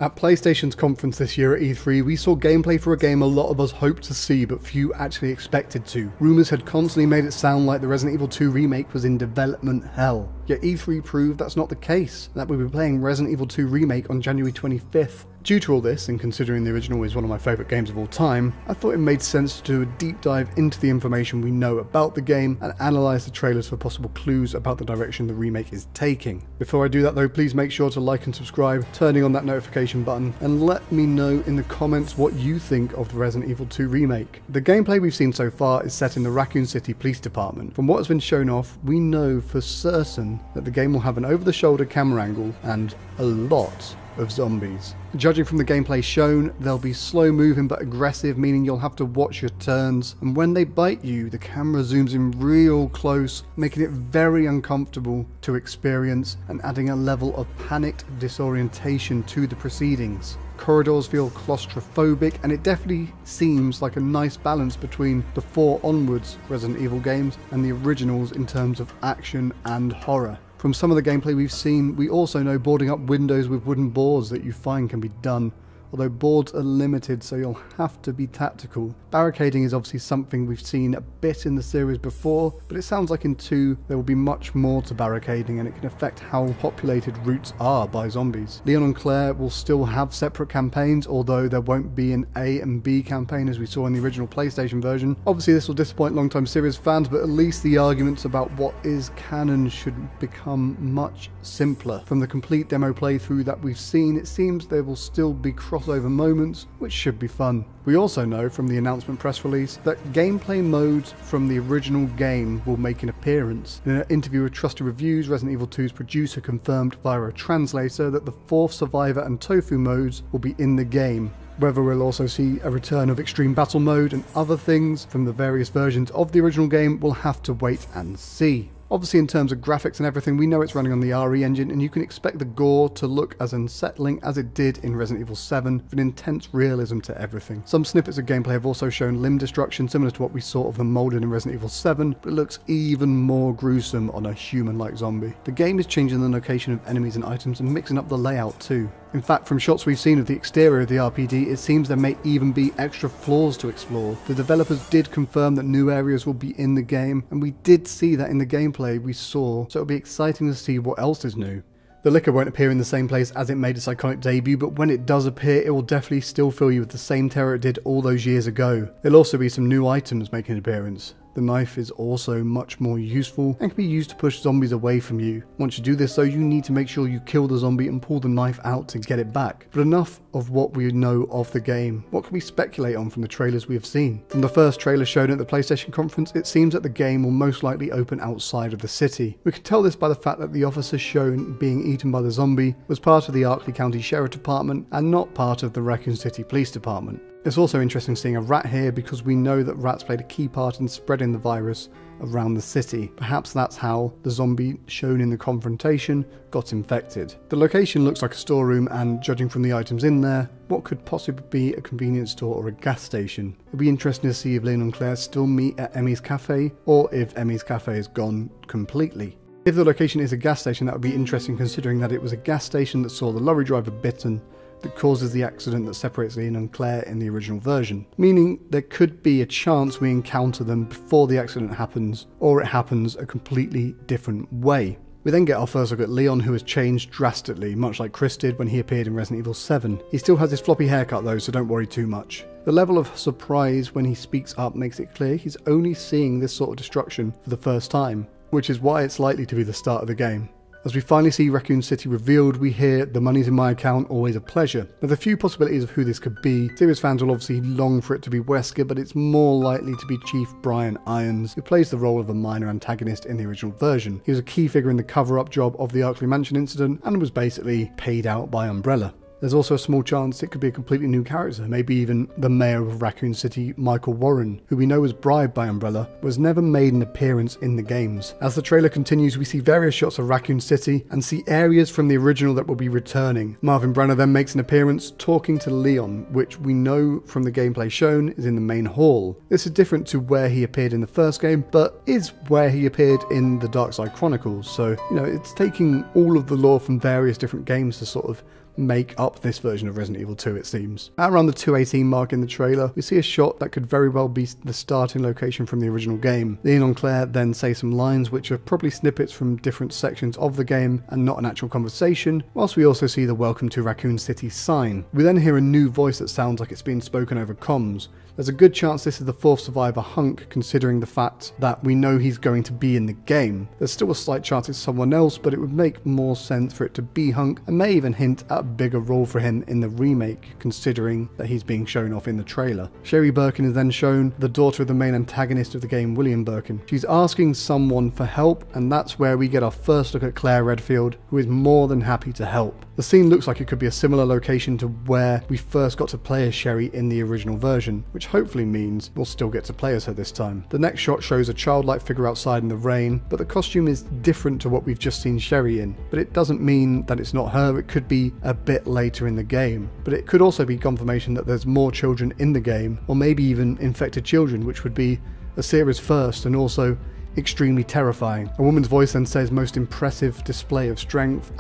At PlayStation's conference this year at E3, we saw gameplay for a game a lot of us hoped to see, but few actually expected to. Rumours had constantly made it sound like the Resident Evil 2 remake was in development hell. Yet E3 proved that's not the case, and that we'll be playing Resident Evil 2 Remake on January 25th. Due to all this, and considering the original is one of my favourite games of all time, I thought it made sense to do a deep dive into the information we know about the game and analyse the trailers for possible clues about the direction the remake is taking. Before I do that though, please make sure to like and subscribe, turning on that notification button, and let me know in the comments what you think of the Resident Evil 2 remake. The gameplay we've seen so far is set in the Raccoon City Police Department. From what has been shown off, we know for certain that the game will have an over-the-shoulder camera angle and a lot of zombies. Judging from the gameplay shown, they'll be slow moving but aggressive, meaning you'll have to watch your turns, and when they bite you, the camera zooms in real close, making it very uncomfortable to experience and adding a level of panicked disorientation to the proceedings. Corridors feel claustrophobic, and it definitely seems like a nice balance between the 4 onwards Resident Evil games and the originals in terms of action and horror. From some of the gameplay we've seen, we also know boarding up windows with wooden boards that you find can be done, although boards are limited so you'll have to be tactical. Barricading is obviously something we've seen a bit in the series before, but it sounds like in 2 there will be much more to barricading, and it can affect how populated routes are by zombies. Leon and Claire will still have separate campaigns, although there won't be an A and B campaign as we saw in the original PlayStation version. Obviously this will disappoint long-time series fans, but at least the arguments about what is canon should become much simpler. From the complete demo playthrough that we've seen, it seems there will still be crossover moments, which should be fun. We also know from the announcement press release that gameplay modes from the original game will make an appearance. In an interview with Trusted Reviews, Resident Evil 2's producer confirmed via a translator that the 4th Survivor and Tofu modes will be in the game. Whether we'll also see a return of Extreme Battle Mode and other things from the various versions of the original game, we'll have to wait and see. Obviously in terms of graphics and everything, we know it's running on the RE engine, and you can expect the gore to look as unsettling as it did in Resident Evil 7, with an intense realism to everything. Some snippets of gameplay have also shown limb destruction similar to what we saw of the molded in Resident Evil 7, but it looks even more gruesome on a human-like zombie. The game is changing the location of enemies and items and mixing up the layout too. In fact, from shots we've seen of the exterior of the RPD, it seems there may even be extra floors to explore. The developers did confirm that new areas will be in the game, and we did see that in the gameplay we saw, so it'll be exciting to see what else is new. The liquor won't appear in the same place as it made its iconic debut, but when it does appear, it will definitely still fill you with the same terror it did all those years ago. There'll also be some new items making an appearance. The knife is also much more useful and can be used to push zombies away from you. Once you do this though, you need to make sure you kill the zombie and pull the knife out to get it back. But enough of what we know of the game. What can we speculate on from the trailers we have seen? From the first trailer shown at the PlayStation conference, it seems that the game will most likely open outside of the city. We can tell this by the fact that the officer shown being eaten by the zombie was part of the Arkley County Sheriff Department and not part of the Raccoon City Police Department. It's also interesting seeing a rat here because we know that rats played a key part in spreading the virus around the city. Perhaps that's how the zombie shown in the confrontation got infected. The location looks like a storeroom, and judging from the items in there, what could possibly be a convenience store or a gas station. It'll be interesting to see if Leon and Claire still meet at Emmy's Cafe, or if Emmy's Cafe is gone completely. If the location is a gas station, that would be interesting considering that it was a gas station that saw the lorry driver bitten that causes the accident that separates Leon and Claire in the original version. Meaning there could be a chance we encounter them before the accident happens, or it happens a completely different way. We then get our first look at Leon, who has changed drastically, much like Chris did when he appeared in Resident Evil 7. He still has his floppy haircut though, so don't worry too much. The level of surprise when he speaks up makes it clear he's only seeing this sort of destruction for the first time, which is why it's likely to be the start of the game. As we finally see Raccoon City revealed, we hear "the money's in my account, always a pleasure." There's a few possibilities of who this could be. Series fans will obviously long for it to be Wesker, but it's more likely to be Chief Brian Irons, who plays the role of a minor antagonist in the original version. He was a key figure in the cover-up job of the Arkley Mansion incident and was basically paid out by Umbrella. There's also a small chance it could be a completely new character, maybe even the mayor of Raccoon City, Michael Warren, who we know was bribed by Umbrella, but has never made an appearance in the games. As the trailer continues, we see various shots of Raccoon City and see areas from the original that will be returning. Marvin Branner then makes an appearance talking to Leon, which we know from the gameplay shown is in the main hall. This is different to where he appeared in the first game, but is where he appeared in the Dark Side Chronicles, so, it's taking all of the lore from various different games to sort of make up this version of Resident Evil 2, it seems. At around the 2:18 mark in the trailer, we see a shot that could very well be the starting location from the original game. Leon and Claire then say some lines which are probably snippets from different sections of the game and not an actual conversation, whilst we also see the Welcome to Raccoon City sign. We then hear a new voice that sounds like it's being spoken over comms. There's a good chance this is the fourth survivor, Hunk, considering the fact that we know he's going to be in the game. There's still a slight chance it's someone else, but it would make more sense for it to be Hunk, and may even hint at a bigger role for him in the remake, considering that he's being shown off in the trailer. Sherry Birkin is then shown, the daughter of the main antagonist of the game, William Birkin. She's asking someone for help, and that's where we get our first look at Claire Redfield, who is more than happy to help. The scene looks like it could be a similar location to where we first got to play as Sherry in the original version, which hopefully means we'll still get to play as her this time. The next shot shows a childlike figure outside in the rain, but the costume is different to what we've just seen Sherry in. But it doesn't mean that it's not her. It could be a bit later in the game, but it could also be confirmation that there's more children in the game, or maybe even infected children, which would be a series first and also extremely terrifying. A woman's voice then says, "Most impressive display of strength,"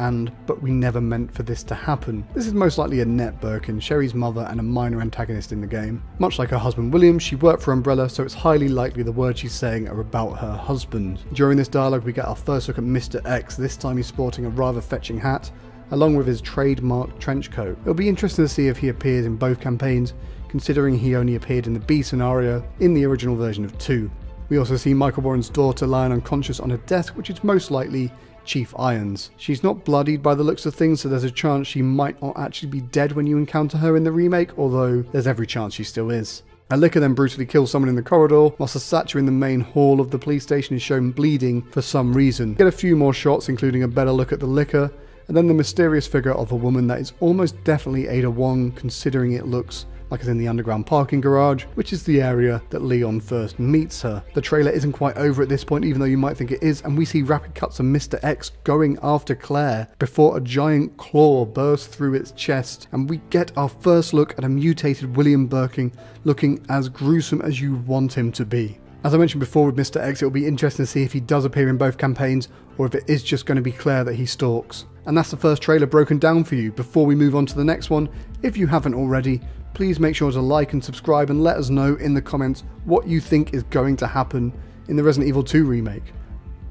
but we never meant for this to happen. This is most likely Annette Birkin, Sherry's mother and a minor antagonist in the game. Much like her husband William, she worked for Umbrella, so it's highly likely the words she's saying are about her husband. During this dialogue we get our first look at Mr. X. This time he's sporting a rather fetching hat, along with his trademark trench coat. It'll be interesting to see if he appears in both campaigns, considering he only appeared in the B scenario in the original version of 2. We also see Michael Warren's daughter lying unconscious on a desk, which is most likely Chief Irons. She's not bloodied by the looks of things, so there's a chance she might not actually be dead when you encounter her in the remake, although there's every chance she still is. Alika then brutally kills someone in the corridor, whilst a statue in the main hall of the police station is shown bleeding for some reason. We get a few more shots, including a better look at the liquor, and then the mysterious figure of a woman that is almost definitely Ada Wong, considering it looks like it's in the underground parking garage, which is the area that Leon first meets her. The trailer isn't quite over at this point, even though you might think it is, and we see rapid cuts of Mr. X going after Claire before a giant claw bursts through its chest, and we get our first look at a mutated William Birkin looking as gruesome as you want him to be. As I mentioned before with Mr. X, it'll be interesting to see if he does appear in both campaigns, or if it is just going to be Claire that he stalks. And that's the first trailer broken down for you. Before we move on to the next one, if you haven't already, please make sure to like and subscribe and let us know in the comments what you think is going to happen in the Resident Evil 2 remake.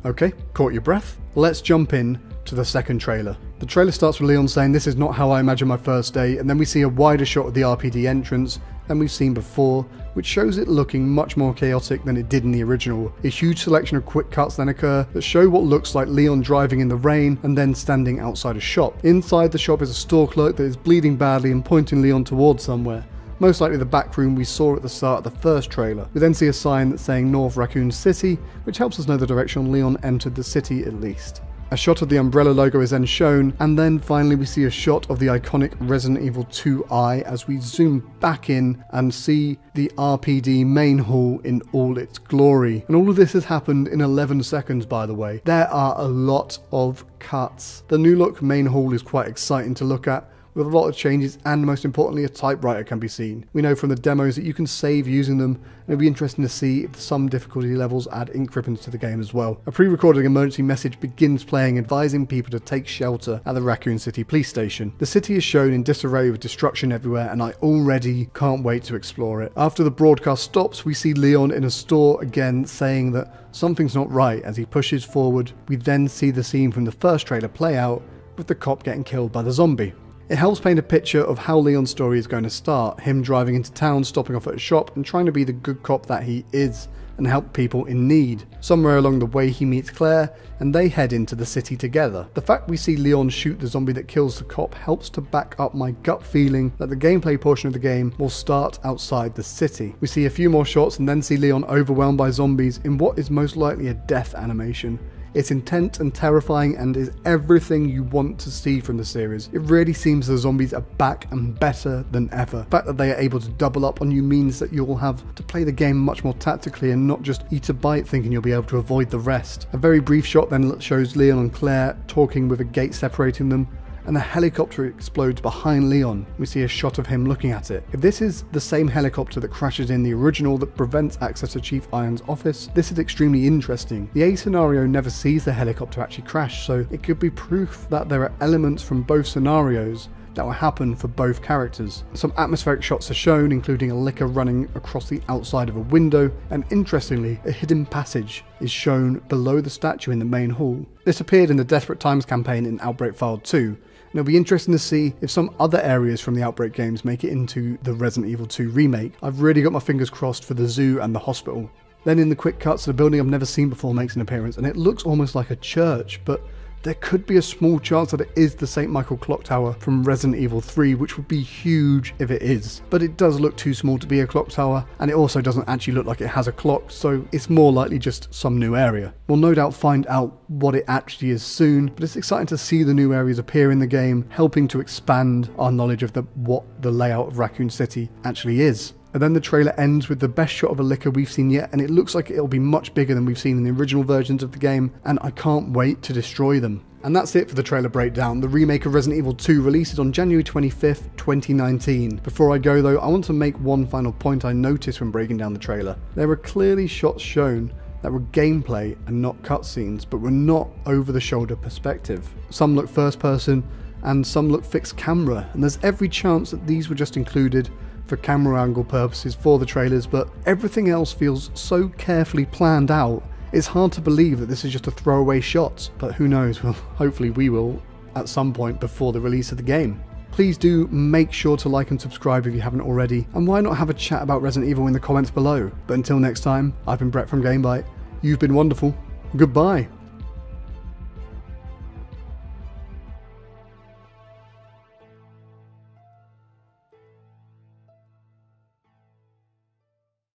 Okay, caught your breath? Let's jump in to the second trailer. The trailer starts with Leon saying, "This is not how I imagine my first day," and then we see a wider shot of the RPD entrance than we've seen before, which shows it looking much more chaotic than it did in the original. A huge selection of quick cuts then occur that show what looks like Leon driving in the rain and then standing outside a shop. Inside the shop is a store clerk that is bleeding badly and pointing Leon towards somewhere. Most likely the back room we saw at the start of the first trailer. We then see a sign that's saying North Raccoon City, which helps us know the direction Leon entered the city at least. A shot of the Umbrella logo is then shown, and then finally we see a shot of the iconic Resident Evil 2 eye as we zoom back in and see the RPD main hall in all its glory. And all of this has happened in 11 seconds, by the way. There are a lot of cuts. The new look main hall is quite exciting to look at, with a lot of changes, and most importantly a typewriter can be seen. We know from the demos that you can save using them, and it'll be interesting to see if some difficulty levels add ink ribbons to the game as well. A pre-recorded emergency message begins playing, advising people to take shelter at the Raccoon City police station. The city is shown in disarray with destruction everywhere, and I already can't wait to explore it. After the broadcast stops, we see Leon in a store again saying that something's not right as he pushes forward. We then see the scene from the first trailer play out, with the cop getting killed by the zombie. It helps paint a picture of how Leon's story is going to start, him driving into town, stopping off at a shop and trying to be the good cop that he is and help people in need. Somewhere along the way he meets Claire and they head into the city together. The fact we see Leon shoot the zombie that kills the cop helps to back up my gut feeling that the gameplay portion of the game will start outside the city. We see a few more shots and then see Leon overwhelmed by zombies in what is most likely a death animation. It's intense and terrifying and is everything you want to see from the series. It really seems the zombies are back and better than ever. The fact that they are able to double up on you means that you'll have to play the game much more tactically and not just eat a bite thinking you'll be able to avoid the rest. A very brief shot then shows Leon and Claire talking with a gate separating them, and a helicopter explodes behind Leon. We see a shot of him looking at it. If this is the same helicopter that crashes in the original that prevents access to Chief Irons' office, this is extremely interesting. The A scenario never sees the helicopter actually crash, so it could be proof that there are elements from both scenarios that will happen for both characters. Some atmospheric shots are shown, including a Licker running across the outside of a window, and interestingly, a hidden passage is shown below the statue in the main hall. This appeared in the Desperate Times campaign in Outbreak File 2, and it'll be interesting to see if some other areas from the Outbreak games make it into the Resident Evil 2 remake. I've really got my fingers crossed for the zoo and the hospital. Then in the quick cuts, a building I've never seen before makes an appearance, and it looks almost like a church, but there could be a small chance that it is the St. Michael clock tower from Resident Evil 3, which would be huge if it is. But it does look too small to be a clock tower, and it also doesn't actually look like it has a clock, so it's more likely just some new area. We'll no doubt find out what it actually is soon, but it's exciting to see the new areas appear in the game, helping to expand our knowledge of what the layout of Raccoon City actually is. And then the trailer ends with the best shot of a Licker we've seen yet, and it looks like it'll be much bigger than we've seen in the original versions of the game, and I can't wait to destroy them. And that's it for the trailer breakdown. The remake of Resident Evil 2 releases on January 25th, 2019. Before I go though, I want to make one final point I noticed when breaking down the trailer. There were clearly shots shown that were gameplay and not cutscenes, but were not over the shoulder perspective. Some look first person, and some look fixed camera, and there's every chance that these were just included for camera angle purposes for the trailers, but everything else feels so carefully planned out, it's hard to believe that this is just a throwaway shot, but who knows, well, hopefully we will at some point before the release of the game. Please do make sure to like and subscribe if you haven't already, and why not have a chat about Resident Evil in the comments below. But until next time, I've been Brett from GameByte, you've been wonderful, goodbye.